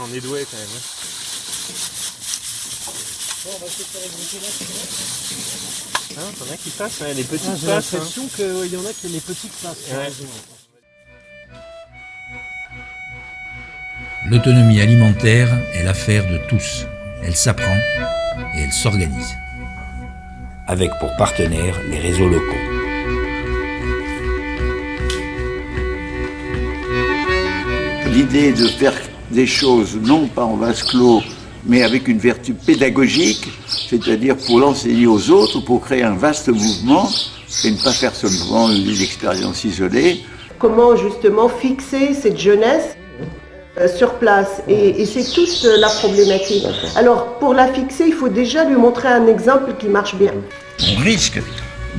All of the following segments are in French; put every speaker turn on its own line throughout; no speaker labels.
on est doué quand même.
Bon, on va essayer de faire une là.
T'en as qui passent, les petites
J'ai
passes.
l'impression qu'il y en a qui les petites passent.
Ouais.
L'autonomie alimentaire est l'affaire de tous. Elle s'apprend et elle s'organise. Avec pour partenaires les réseaux locaux.
L'idée de faire des choses non pas en vase clos, mais avec une vertu pédagogique, c'est-à-dire pour l'enseigner aux autres, pour créer un vaste mouvement, et ne pas faire seulement une expérience isolée.
Comment justement fixer cette jeunesse sur place, et c'est toute la problématique. Alors pour la fixer, il faut déjà lui montrer un exemple qui marche bien.
On risque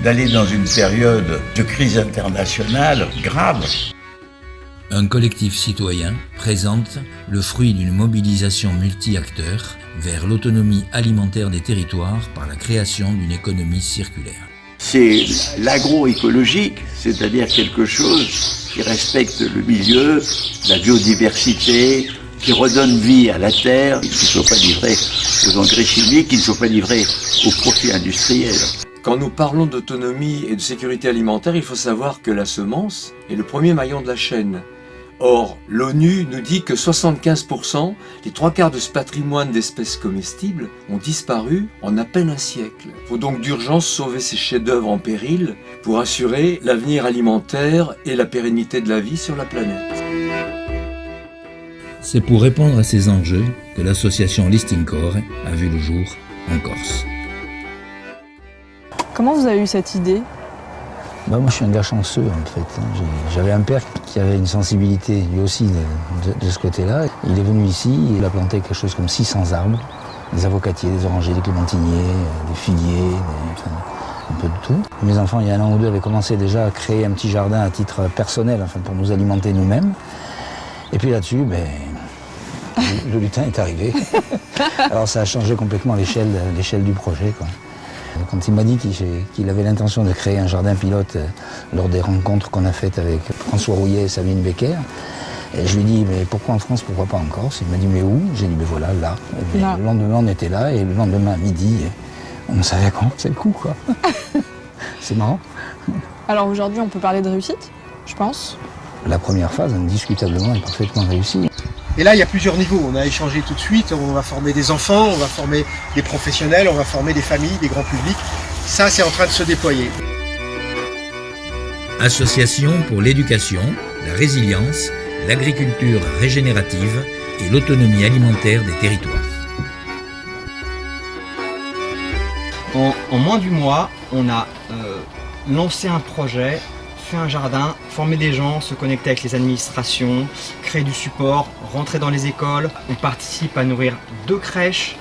d'aller dans une période de crise internationale grave.
Un collectif citoyen présente le fruit d'une mobilisation multi-acteurs vers l'autonomie alimentaire des territoires par la création d'une économie circulaire.
C'est l'agroécologique, c'est-à-dire quelque chose qui respecte le milieu, la biodiversité, qui redonne vie à la terre, qui ne soit pas livré aux engrais chimiques, qui ne soit pas livré au profit industriel.
Quand nous parlons d'autonomie et de sécurité alimentaire, il faut savoir que la semence est le premier maillon de la chaîne. Or, l'ONU nous dit que 75%, les 3/4 de ce patrimoine d'espèces comestibles, ont disparu en à peine un siècle. Il faut donc d'urgence sauver ces chefs-d'œuvre en péril pour assurer l'avenir alimentaire et la pérennité de la vie sur la planète.
C'est pour répondre à ces enjeux que l'association Listing Core a vu le jour en Corse.
Comment vous avez eu cette idée ?
Moi je suis un gars chanceux en fait. J'avais un père qui avait une sensibilité lui aussi de ce côté-là. Il est venu ici, il a planté quelque chose comme 600 arbres, des avocatiers, des orangers, des clémentiniers, des figuiers, un peu de tout. Mes enfants, il y a 1 an ou 2, avaient commencé déjà à créer un petit jardin à titre personnel, pour nous alimenter nous-mêmes. Et puis là-dessus, le lutin est arrivé. Alors ça a changé complètement l'échelle du projet, quoi. Quand il m'a dit qu'il avait l'intention de créer un jardin pilote lors des rencontres qu'on a faites avec François Rouillet et Sabine Becker, et je lui ai dit, mais pourquoi en France, pourquoi pas en Corse? Il m'a dit, mais où? J'ai dit, mais voilà, là. Le lendemain, on était là, et le lendemain à midi, on savait quand, c'est le coup, quoi. C'est marrant.
Alors aujourd'hui, on peut parler de réussite, je pense.
La première phase, indiscutablement, est parfaitement réussie.
Et là, il y a plusieurs niveaux. On a échangé tout de suite, on va former des enfants, on va former des professionnels, on va former des familles, des grands publics. Ça, c'est en train de se déployer.
Association pour l'éducation, la résilience, l'agriculture régénérative et l'autonomie alimentaire des territoires.
En moins du mois, on a lancé un projet, fait un jardin, former des gens, se connecter avec les administrations, créer du support, rentrer dans les écoles. On participe à nourrir 2 crèches,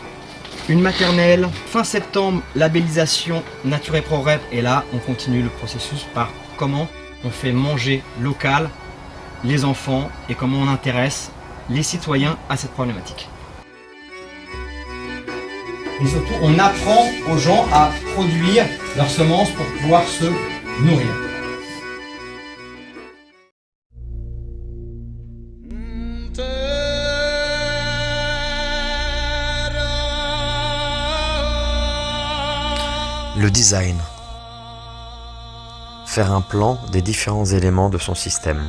une maternelle. Fin septembre, labellisation Nature et Progrès. Et là, on continue le processus par comment on fait manger local les enfants et comment on intéresse les citoyens à cette problématique. Et surtout, on apprend aux gens à produire leurs semences pour pouvoir se nourrir.
Le design. Faire un plan des différents éléments de son système.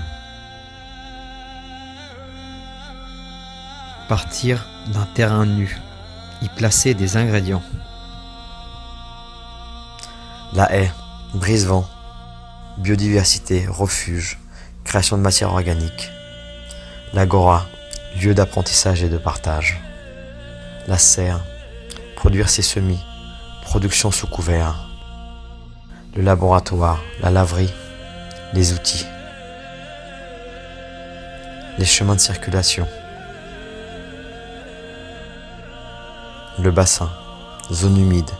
Partir d'un terrain nu, y placer des ingrédients. La haie, brise-vent, biodiversité, refuge, création de matière organique. L'agora, lieu d'apprentissage et de partage. La serre, produire ses semis, production sous couvert. Le laboratoire, la laverie, les outils. Les chemins de circulation. Le bassin, zone humide,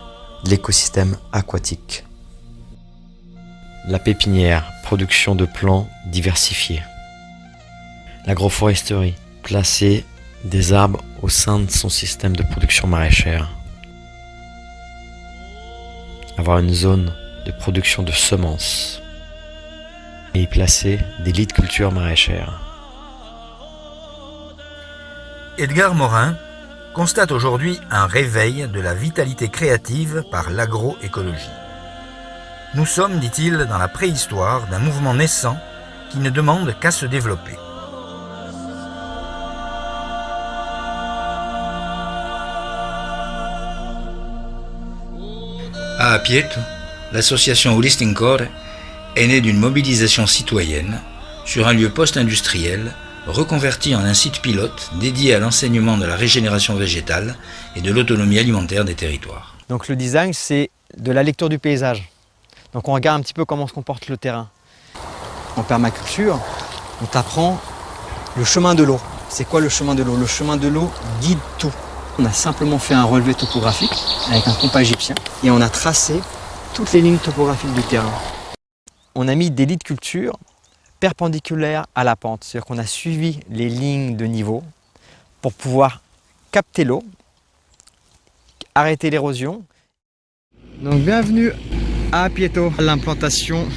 l'écosystème aquatique. La pépinière, production de plants diversifiés. L'agroforesterie, placer des arbres au sein de son système de production maraîchère. Avoir une zone de production de semences et y placer des lits de culture maraîchère.
Edgar Morin constate aujourd'hui un réveil de la vitalité créative par l'agroécologie. Nous sommes, dit-il, dans la préhistoire d'un mouvement naissant qui ne demande qu'à se développer. À Apieto, l'association Holistic Core est née d'une mobilisation citoyenne sur un lieu post-industriel reconverti en un site pilote dédié à l'enseignement de la régénération végétale et de l'autonomie alimentaire des territoires.
Donc le design, c'est de la lecture du paysage. Donc on regarde un petit peu comment se comporte le terrain. En permaculture, on t'apprend le chemin de l'eau. C'est quoi le chemin de l'eau? Le chemin de l'eau guide tout. On a simplement fait un relevé topographique avec un compas égyptien et on a tracé toutes les lignes topographiques du terrain. On a mis des lits de culture perpendiculaires à la pente, c'est-à-dire qu'on a suivi les lignes de niveau pour pouvoir capter l'eau, arrêter l'érosion. Donc bienvenue à Apieto, l'implantation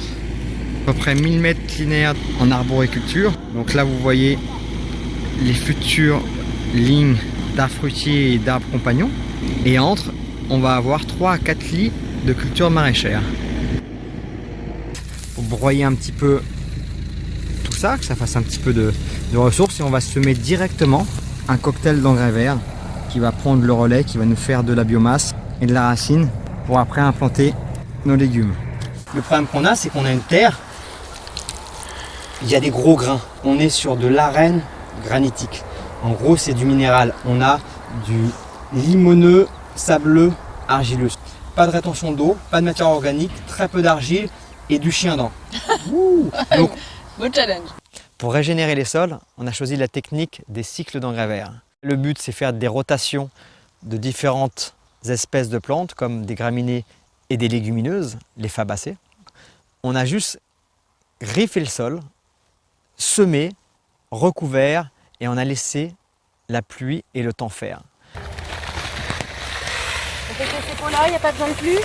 à peu près 1000 mètres linéaires en arboriculture. Donc là vous voyez les futures lignes d'arbres fruitiers et d'arbres compagnons. Et entre, on va avoir 3 à 4 lits de culture maraîchère. Pour broyer un petit peu tout ça, que ça fasse un petit peu de ressources, et on va semer directement un cocktail d'engrais verts qui va prendre le relais, qui va nous faire de la biomasse et de la racine pour après implanter nos légumes. Le problème qu'on a, c'est qu'on a une terre, il y a des gros grains. On est sur de l'arène granitique. En gros, c'est du minéral. On a du limoneux, sableux, argileux. Pas de rétention d'eau, pas de matière organique, très peu d'argile et du chien-dent. Donc,
Beau challenge.
pour régénérer les sols, on a choisi la technique des cycles d'engrais verts. Le but, c'est faire des rotations de différentes espèces de plantes, comme des graminées et des légumineuses, les fabacées. On a juste griffé le sol, semé, recouvert, et on a laissé la pluie et le temps faire.
On fait ces pots-là, il n'y a pas besoin de plus.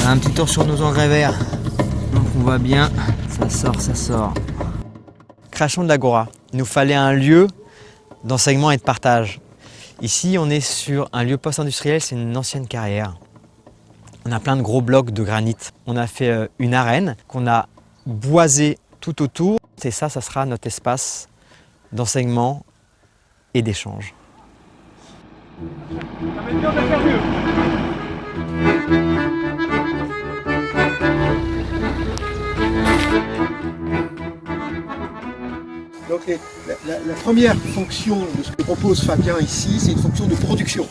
Un petit tour sur nos engrais verts. Donc on voit bien, ça sort. Création de l'Agora. Il nous fallait un lieu d'enseignement et de partage. Ici, on est sur un lieu post-industriel, c'est une ancienne carrière. On a plein de gros blocs de granit. On a fait une arène qu'on a boisée tout autour. Et ça sera notre espace d'enseignement et d'échange.
Donc la première fonction de ce que propose Fabien ici, c'est une fonction de production.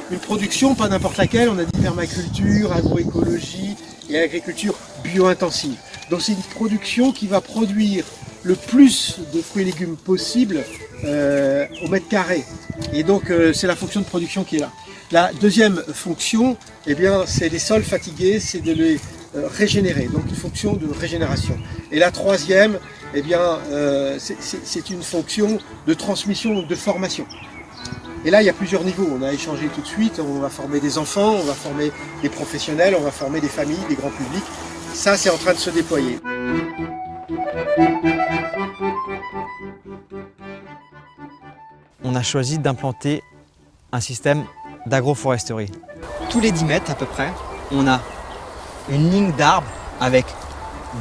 Une production, pas n'importe laquelle, on a dit permaculture, agroécologie et agriculture bio-intensive. Donc c'est une production qui va produire le plus de fruits et légumes possible au mètre carré. Et donc c'est la fonction de production qui est là. La deuxième fonction, eh bien, c'est les sols fatigués, c'est de les régénérer, donc une fonction de régénération. Et la troisième, eh bien, c'est une fonction de transmission, de formation. Et là, il y a plusieurs niveaux. On a échangé tout de suite, on va former des enfants, on va former des professionnels, on va former des familles, des grands publics. Ça, c'est en train de se déployer.
On a choisi d'implanter un système d'agroforesterie. Tous les 10 mètres à peu près, on a une ligne d'arbres avec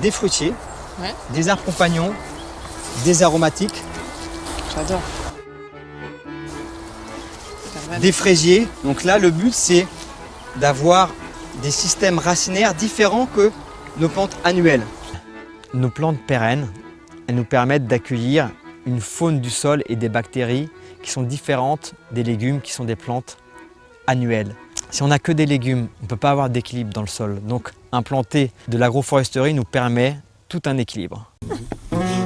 des fruitiers, des arbres compagnons, des aromatiques,
J'adore.
des fraisiers. Donc là, le but, c'est d'avoir des systèmes racinaires différents que nos plantes annuelles. Nos plantes pérennes, elles nous permettent d'accueillir une faune du sol et des bactéries qui sont différentes des légumes qui sont des plantes annuelles. Si on n'a que des légumes, on ne peut pas avoir d'équilibre dans le sol. Donc implanter de l'agroforesterie nous permet tout un équilibre.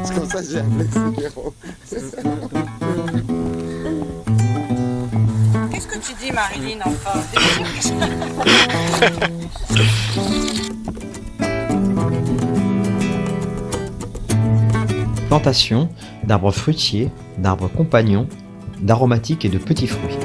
C'est comme ça que j'ai appelé ce numéro.
Marilyn, enfin.
Plantation d'arbres fruitiers, d'arbres compagnons, d'aromatiques et de petits fruits.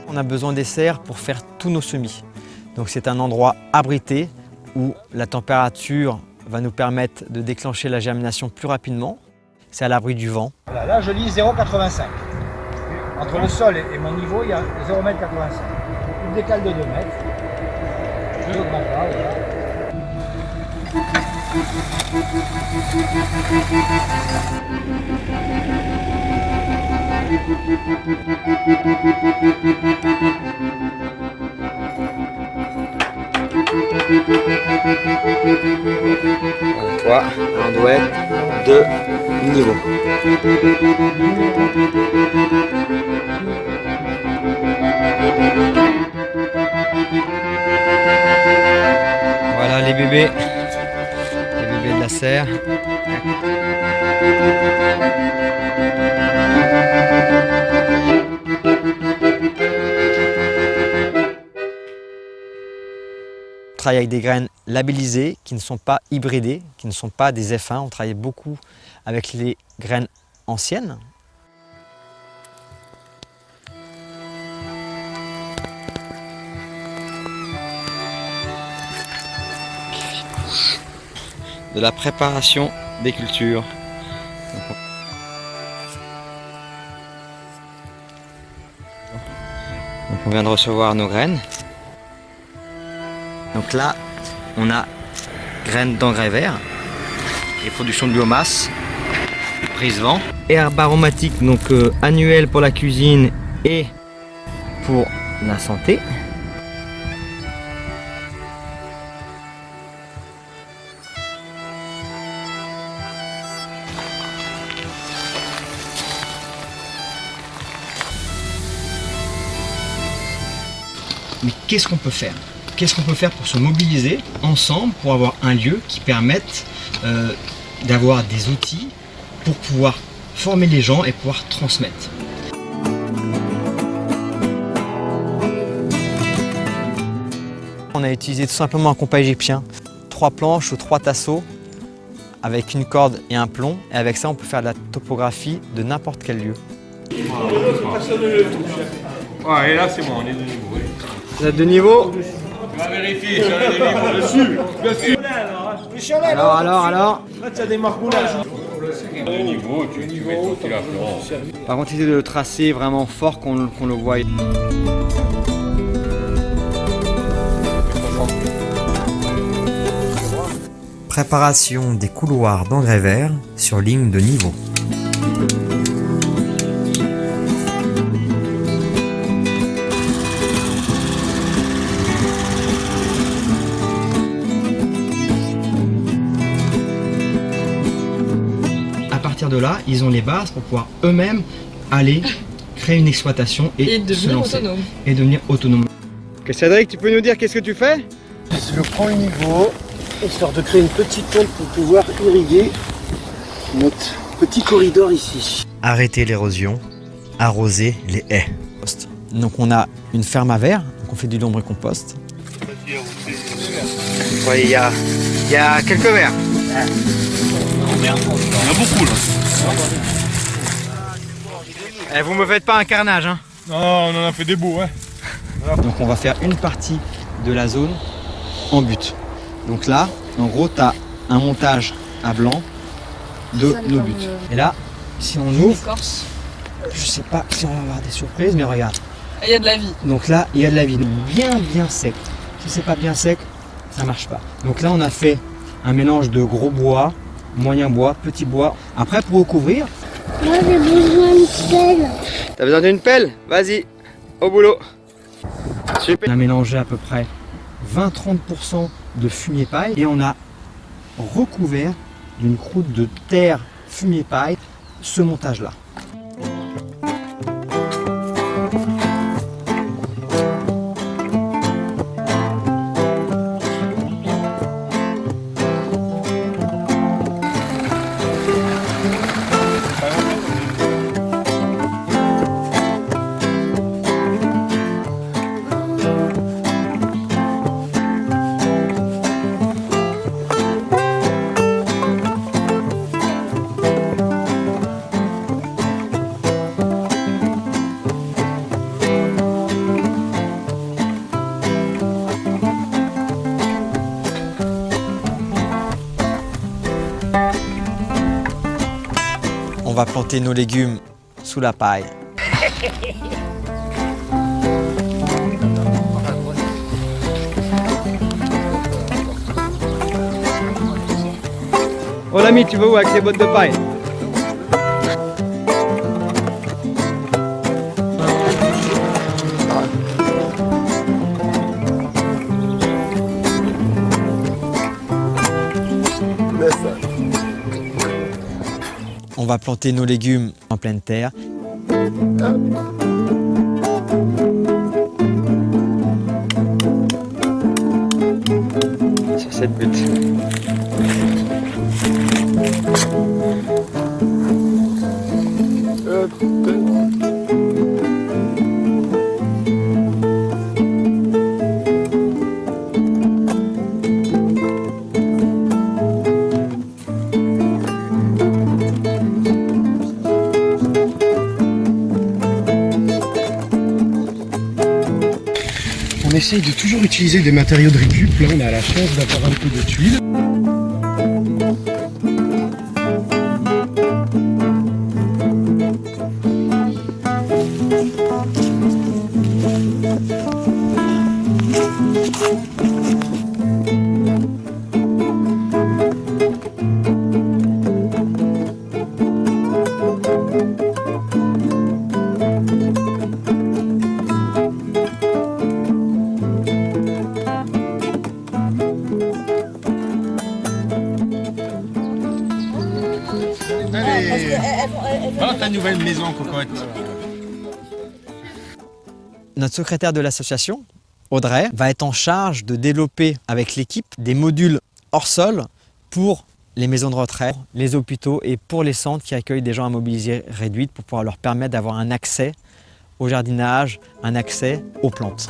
On a besoin des serres pour faire tous nos semis. Donc c'est un endroit abrité où la température va nous permettre de déclencher la germination plus rapidement. C'est à l'abri du vent.
Voilà, là je lis 0,85. Entre le sol et mon niveau, il y a 0,85 m. Je me décale de 2 mètres. Je n'augmente pas, voilà.
Voilà, on doit être de niveau. Voilà les bébés de la serre. On travaille avec des graines labellisées qui ne sont pas hybridées, qui ne sont pas des F1. On travaille beaucoup avec les graines anciennes. De la préparation des cultures. Donc on vient de recevoir nos graines. Donc là, on a graines d'engrais verts et production de biomasse, prise vent. Herbes aromatiques, donc annuelles pour la cuisine et pour la santé. Mais qu'est-ce qu'on peut faire? Qu'est-ce qu'on peut faire pour se mobiliser ensemble, pour avoir un lieu qui permette d'avoir des outils pour pouvoir former les gens et pouvoir transmettre? On a utilisé tout simplement un compas égyptien, 3 planches ou 3 tasseaux avec une corde et un plomb, et avec ça on peut faire de la topographie de n'importe quel lieu.
Ouais, et là c'est bon, on est de niveau. Oui.
Vous êtes de niveau?
On va vérifier si on est de niveau dessus.
Alors
Là tu as des marcoulages.
On est de niveau, tu mets aussi la planche.
Par contre, essayez de le tracer vraiment fort qu'on le voie. Préparation des couloirs d'engrais verts sur ligne de niveau. À partir de là, ils ont les bases pour pouvoir eux-mêmes aller créer une exploitation et se
devenir
lancer.
autonome.
Et devenir autonome. Ok, Cédric, tu peux nous dire qu'est-ce que tu fais?
Je prends un niveau, histoire de créer une petite pompe pour pouvoir irriguer notre petit corridor ici.
Arrêter l'érosion, arroser les haies. Donc on a une ferme à verre, donc on fait du lombricompost. Oui, il y a quelques verres.
Il y en a beaucoup là.
Eh, vous me faites pas un carnage, hein?
Non, on en a fait des beaux, hein.
Donc on va faire une partie de la zone en but. Donc là, en gros, tu as un montage à blanc de nos buts. Et là, si on ouvre, je sais pas si on va avoir des surprises, mais regarde.
Il y a de la vie.
Donc là, il y a de la vie. Donc bien sec. Si c'est pas bien sec, ça marche pas. Donc là, on a fait un mélange de gros bois, moyen bois, petit bois. Après, pour recouvrir...
Moi, j'ai besoin d'une pelle.
T'as besoin d'une pelle? Vas-y, au boulot. Super. On a mélangé à peu près 20-30% de fumier paille et on a recouvert d'une croûte de terre fumier paille ce montage-là. On va planter nos légumes sous la paille. Oh l'ami, tu vas où avec les bottes de paille? On va planter nos légumes en pleine terre. Sur cette butte.
On essaye de toujours utiliser des matériaux de récup. Là, on a la chance d'avoir un peu de tuiles.
Voilà ta nouvelle maison, cocotte.
Notre secrétaire de l'association, Audrey, va être en charge de développer avec l'équipe des modules hors sol pour les maisons de retraite, les hôpitaux et pour les centres qui accueillent des gens à mobilité réduite pour pouvoir leur permettre d'avoir un accès au jardinage, un accès aux plantes.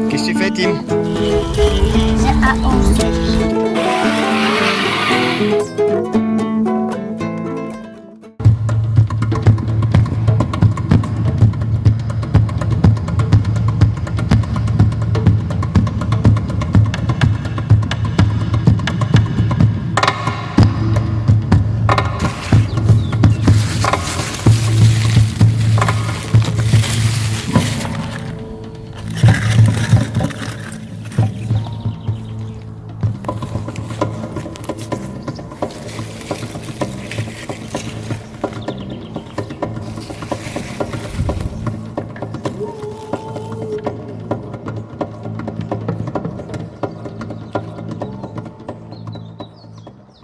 Qu'est-ce que tu fais, Tim?
C'est à 11.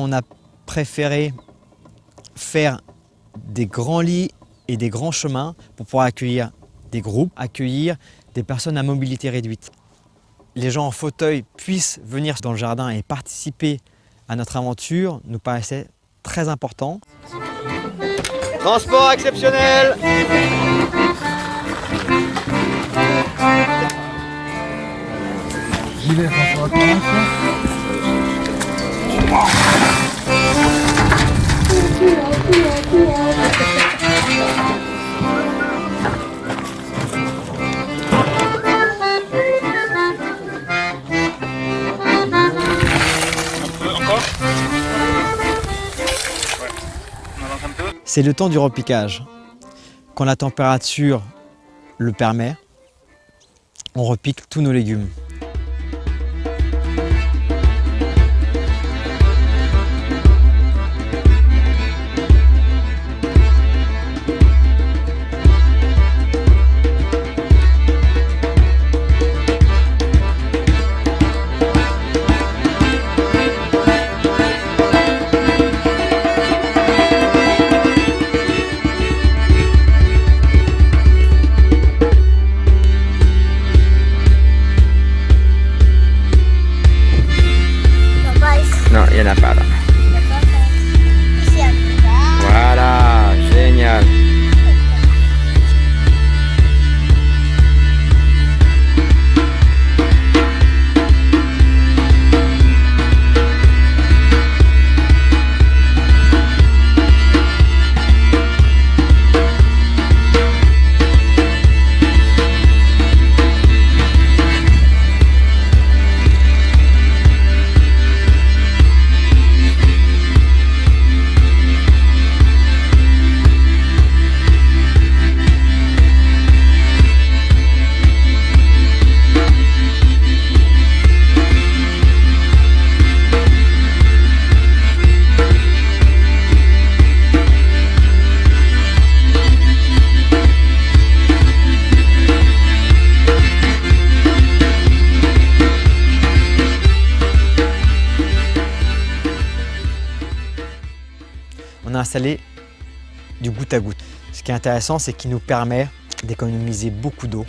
On a préféré faire des grands lits et des grands chemins pour pouvoir accueillir des groupes, accueillir des personnes à mobilité réduite. Les gens en fauteuil puissent venir dans le jardin et participer à notre aventure nous paraissait très important.
Transport exceptionnel.
J'y vais, François, commence.
C'est le temps du repiquage. Quand la température le permet, on repique tous nos légumes. installé du goutte à goutte. Ce qui est intéressant, c'est qu'il nous permet d'économiser beaucoup d'eau.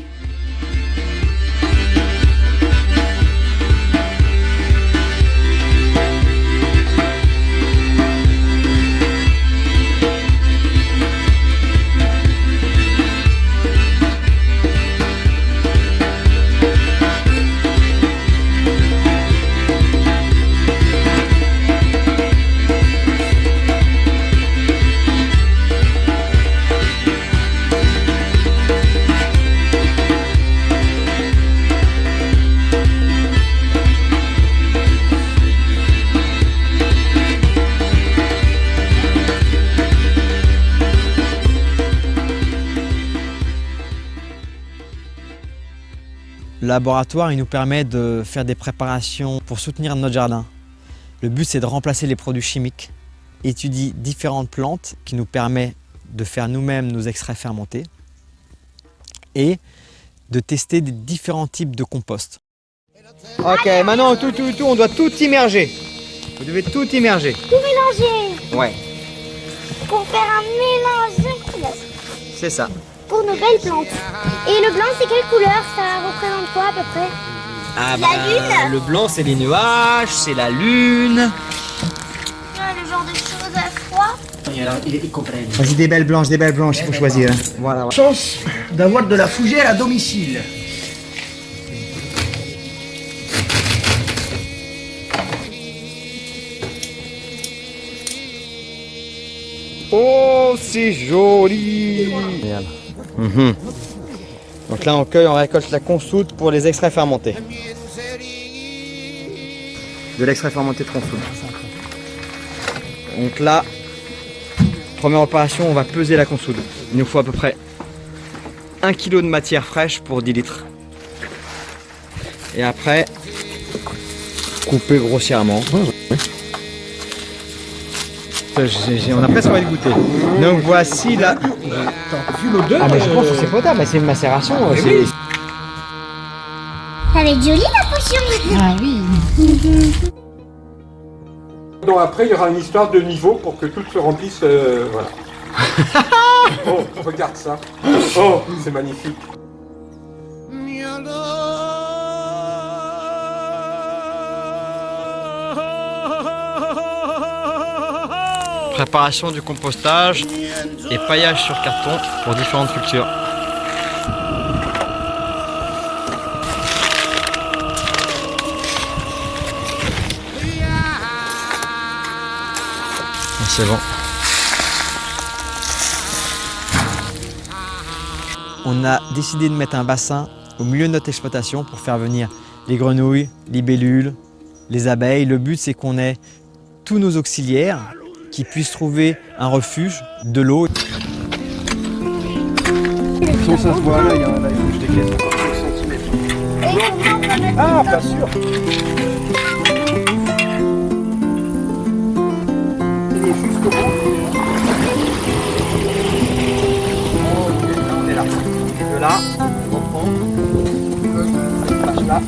Le laboratoire il nous permet de faire des préparations pour soutenir notre jardin. Le but c'est de remplacer les produits chimiques, étudier différentes plantes qui nous permettent de faire nous-mêmes nos extraits fermentés et de tester des différents types de compost. Ok, maintenant tout, on doit tout immerger. Vous devez tout immerger.
Tout mélanger.
Ouais,
Pour faire un mélange.
c'est ça.
Pour nos belles plantes. Et le blanc, c'est quelle couleur? Ça représente quoi à peu près?
Ah
La lune.
Le blanc c'est les nuages, c'est la lune.
Le genre de choses à froid.
Vas-y, des belles blanches, il faut choisir. Voilà.
Chance d'avoir de la fougère à domicile.
Oh, c'est joli. Regarde. Donc là, on récolte la consoude pour les extraits fermentés. De l'extrait fermenté de consoude. Donc là, première opération, on va peser la consoude. Il nous faut à peu près 1 kg de matière fraîche pour 10 litres. Et après, couper grossièrement. On a presque envie de goûter. Donc voici la...
Vu l'odeur.
Ah mais je pense que c'est potable, mais c'est une macération.
Ça va être joli la potion.
Ah oui.
Donc après, il y aura une histoire de niveau pour que tout se remplisse. Voilà. Oh, regarde ça. Oh, c'est magnifique.
Préparation du compostage et paillage sur carton pour différentes cultures. C'est bon. On a décidé de mettre un bassin au milieu de notre exploitation pour faire venir les grenouilles, les libellules, les abeilles. Le but c'est qu'on ait tous nos auxiliaires qui puissent trouver un refuge, de l'eau.
Ça se voit là, il y a un je décaisse 5 cm. Ah, bien sûr. Il est juste au bout.
On est là. De là, on reprend. Là.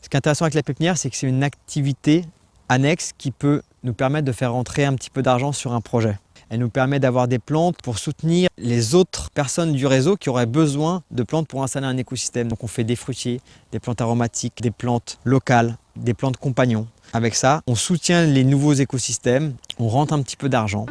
Ce qui est intéressant avec la pépinière, c'est que c'est une activité annexe qui peut nous permet de faire rentrer un petit peu d'argent sur un projet. Elle nous permet d'avoir des plantes pour soutenir les autres personnes du réseau qui auraient besoin de plantes pour installer un écosystème. Donc on fait des fruitiers, des plantes aromatiques, des plantes locales, des plantes compagnons. Avec ça, on soutient les nouveaux écosystèmes, on rentre un petit peu d'argent.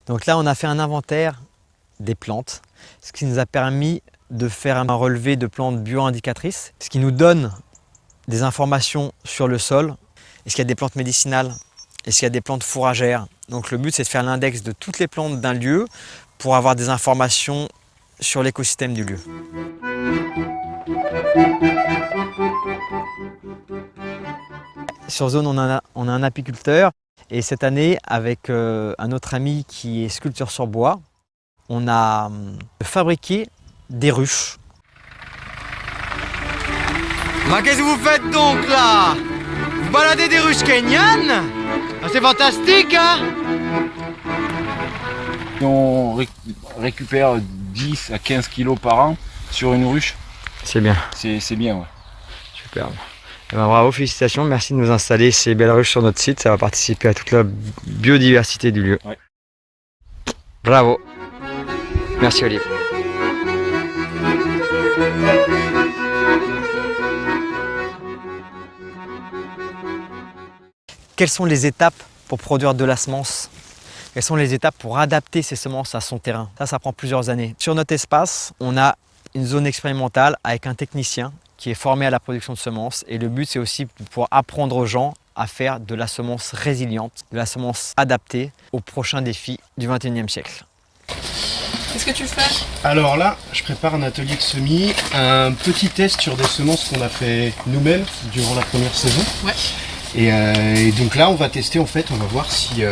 Donc là, on a fait un inventaire des plantes, ce qui nous a permis de faire un relevé de plantes bio-indicatrices, ce qui nous donne des informations sur le sol. Est-ce qu'il y a des plantes médicinales? Est-ce qu'il y a des plantes fourragères? Donc le but, c'est de faire l'index de toutes les plantes d'un lieu pour avoir des informations sur l'écosystème du lieu. Sur zone, on a un apiculteur. Et cette année, avec un autre ami qui est sculpteur sur bois, on a fabriqué des ruches. Mais qu'est-ce que vous faites donc là? Vous baladez des ruches kenyanes? C'est fantastique, hein?
On récupère 10 à 15 kilos par an sur une ruche.
C'est bien.
C'est bien, ouais.
Superbe. Eh ben, bravo, félicitations, merci de nous installer ces belles ruches sur notre site, ça va participer à toute la biodiversité du lieu.
Ouais.
Bravo. Merci Olivier. Quelles sont les étapes pour produire de la semence? Quelles sont les étapes pour adapter ces semences à son terrain? Ça prend plusieurs années. Sur notre espace, on a une zone expérimentale avec un technicien qui est formé à la production de semences. Et le but, c'est aussi de pouvoir apprendre aux gens à faire de la semence résiliente, de la semence adaptée aux prochains défis du XXIe siècle.
Qu'est-ce que tu fais?
Alors là, je prépare un atelier de semis, un petit test sur des semences qu'on a fait nous-mêmes durant la première saison.
Ouais.
Et donc là, on va tester, en fait, on va voir si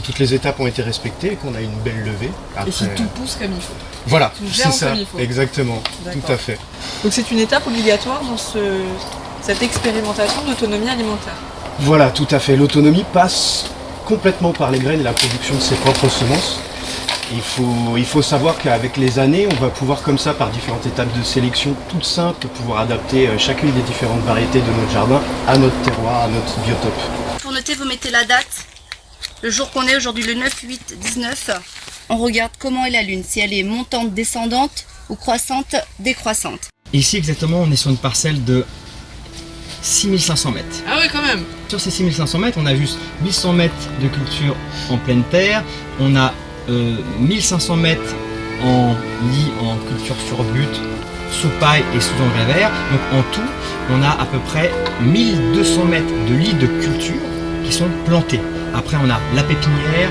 toutes les étapes ont été respectées et qu'on a une belle levée. Après,
et si tout pousse comme il faut.
Voilà,
c'est
ça, exactement, tout à fait.
Donc c'est une étape obligatoire dans cette expérimentation d'autonomie alimentaire.
Voilà, tout à fait. L'autonomie passe complètement par les graines et la production de ses propres semences. Il faut savoir qu'avec les années, on va pouvoir comme ça, par différentes étapes de sélection toutes simples, pouvoir adapter chacune des différentes variétés de notre jardin à notre terroir, à notre biotope.
Pour noter, vous mettez la date, le jour qu'on est aujourd'hui, le 9-8-19. On regarde comment est la lune, si elle est montante, descendante ou croissante, décroissante.
Ici exactement, on est sur une parcelle de 6500 mètres.
Ah oui, quand même.
Sur ces 6500 mètres, on a juste 800 mètres de culture en pleine terre, on a 1500 mètres en lit, en culture sur butte, sous paille et sous engrais vert. Donc en tout, on a à peu près 1200 mètres de lits de culture qui sont plantés. Après, on a la pépinière,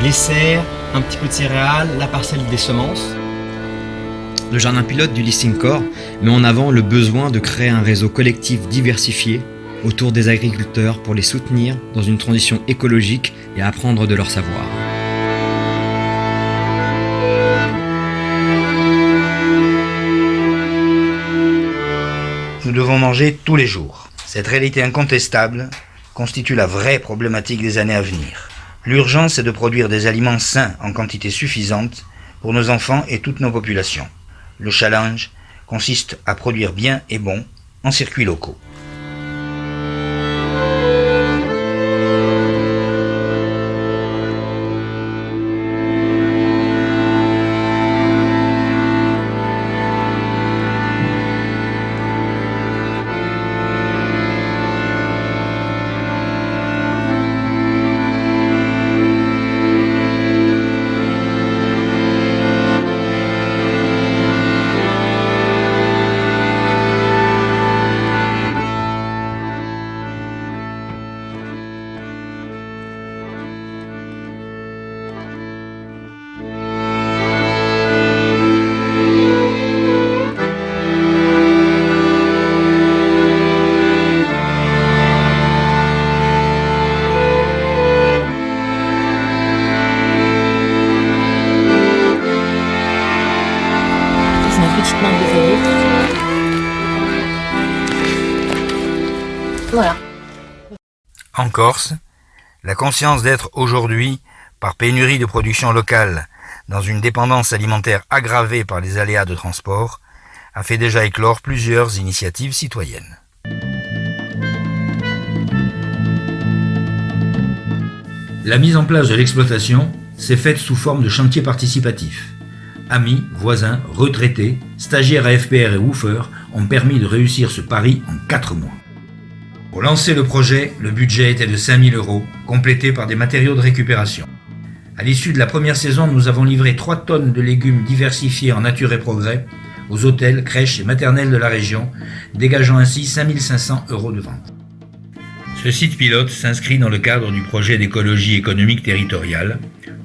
les serres, un petit peu de céréales, la parcelle des semences.
Le jardin pilote du Listing Corps met en avant le besoin de créer un réseau collectif diversifié autour des agriculteurs pour les soutenir dans une transition écologique et apprendre de leur savoir.
Nous devons manger tous les jours. Cette réalité incontestable constitue la vraie problématique des années à venir. L'urgence est de produire des aliments sains en quantité suffisante pour nos enfants et toutes nos populations. Le challenge consiste à produire bien et bon en circuits locaux.
Voilà.
En Corse, la conscience d'être aujourd'hui, par pénurie de production locale, dans une dépendance alimentaire aggravée par les aléas de transport, a fait déjà éclore plusieurs initiatives citoyennes. La mise en place de l'exploitation s'est faite sous forme de chantier participatif. Amis, voisins, retraités, stagiaires à FPR et woofers ont permis de réussir ce pari en 4 mois. Pour lancer le projet, le budget était de 5 000 €, complété par des matériaux de récupération. À l'issue de la première saison, nous avons livré 3 tonnes de légumes diversifiés en nature et progrès aux hôtels, crèches et maternelles de la région, dégageant ainsi 5 500 € de vente. Ce site pilote s'inscrit dans le cadre du projet d'écologie économique territoriale,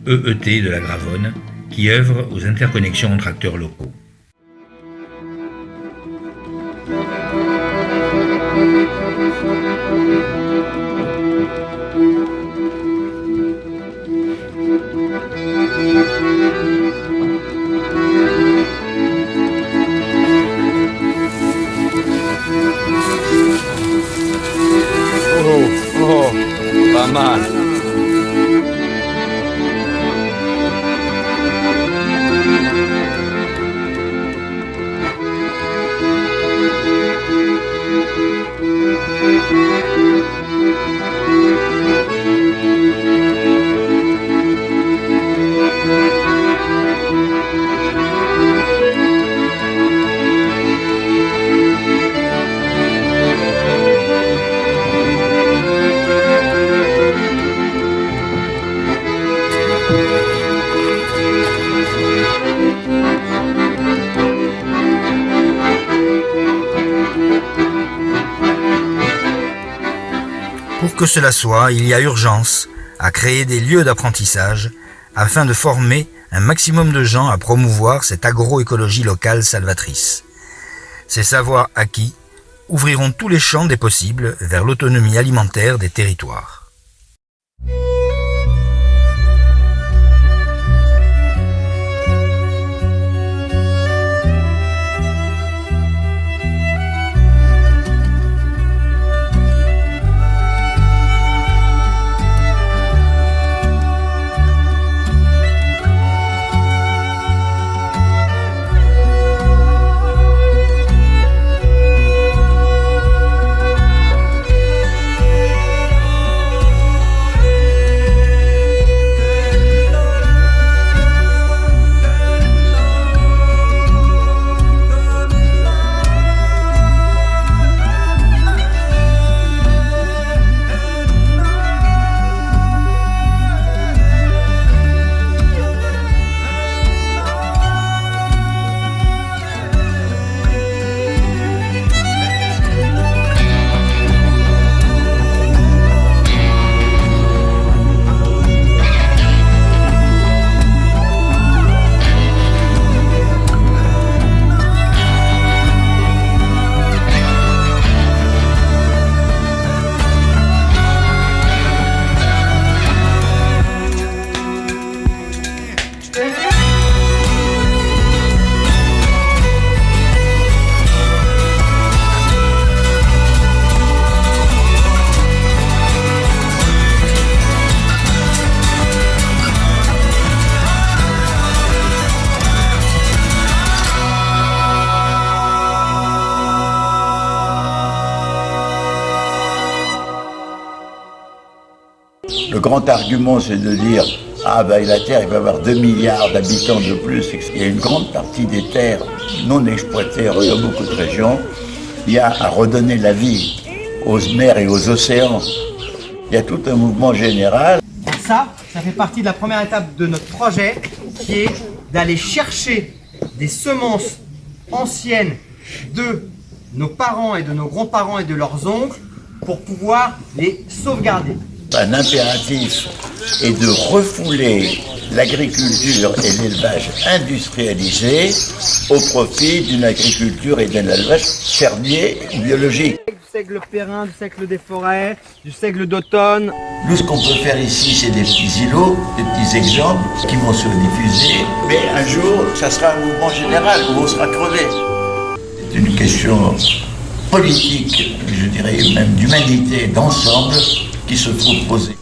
EET de la Gravonne, qui œuvre aux interconnexions entre acteurs locaux. que cela soit, il y a urgence à créer des lieux d'apprentissage afin de former un maximum de gens à promouvoir cette agroécologie locale salvatrice. Ces savoirs acquis ouvriront tous les champs des possibles vers l'autonomie alimentaire des territoires.
Le grand argument, c'est de dire « Ah ben la Terre, il va y avoir 2 milliards d'habitants de plus. » Il y a une grande partie des terres non exploitées dans beaucoup de régions. Il y a à redonner la vie aux mers et aux océans. Il y a tout un mouvement général.
Ça fait partie de la première étape de notre projet, qui est d'aller chercher des semences anciennes de nos parents et de nos grands-parents et de leurs oncles pour pouvoir les sauvegarder.
Un impératif est de refouler l'agriculture et l'élevage industrialisé au profit d'une agriculture et d'un élevage fermier biologique.
Du seigle périn, du seigle des forêts, du seigle d'automne.
Nous, ce qu'on peut faire ici, c'est des petits îlots, des petits exemples qui vont se diffuser. Mais un jour, ça sera un mouvement général où on sera crevé. C'est une question politique, je dirais même d'humanité, d'ensemble, qui se trouve posée.